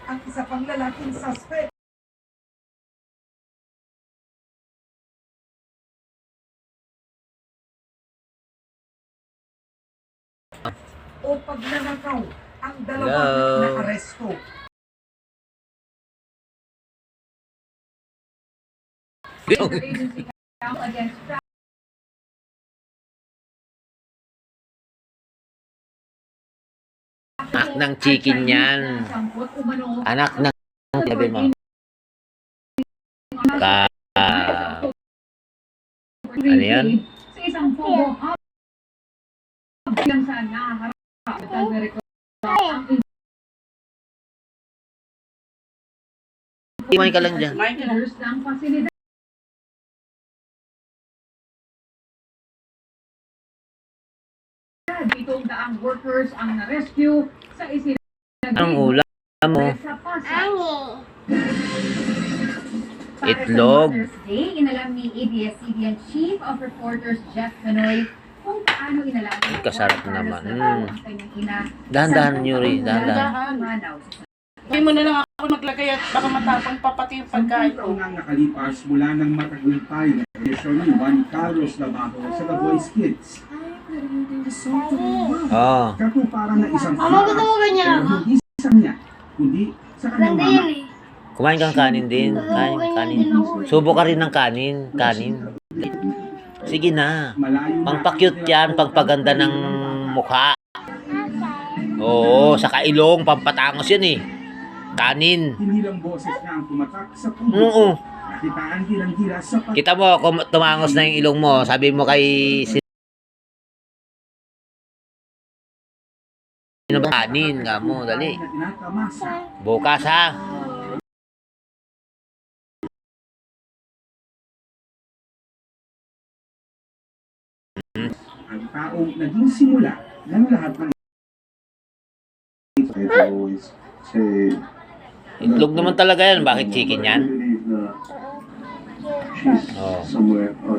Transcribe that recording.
ang isa pang lalaking suspect. O pagnanakaw ang dalawang naaresto. Anak ng chicken yan. Anak ng sabi mo. Ano yan? Sa isang photo op lang saan nakaharap Iwan ka lang dyan. ng pasilidad. Itong daang workers ang na-rescue sa isinagin Ang ulam mo. sa Pasay. Itlog. Para sa Mother's Day, inalam ni ABS-CBN Chief of Reporters Jeff Canoy kung paano inalagaan Kasarap naman. ang kanyang ina. Dahan-dahan, Yuri. Dahan-dahan. Hindi mo na lang ako maglagay at baka matapang pa pati yung pagkain ko. Taon ang nakalipas mula ng matagumpay na edisyon ni Juan Carlos Labajo sa The Voice Kids. Oh. Katuparan na isang Gusto mo ganyan pero hindi sa kanya, kundi sa kanyang Ganda mama. yan eh. Kumain kang kanin din. Kanin. Subo ka rin ng kanin. Sige na. Malayo na Pangpa-cute ang yan. Pagpaganda ng mukha. Oo. Sa kailong. Pampatangos yan eh. Kanin. Hinilang boses niya ang tumatak sa puso. Oo. Nakitaan hirang-hira sa Kita mo kung tumangos na yung ilong mo. Sabi mo kay sino ba kanin nga mo. Dali. na tinatamasa. Bukas ha. Ang taong naging simula ng lahat ng Itlog naman talaga yan. Bakit chicken yan? Oh.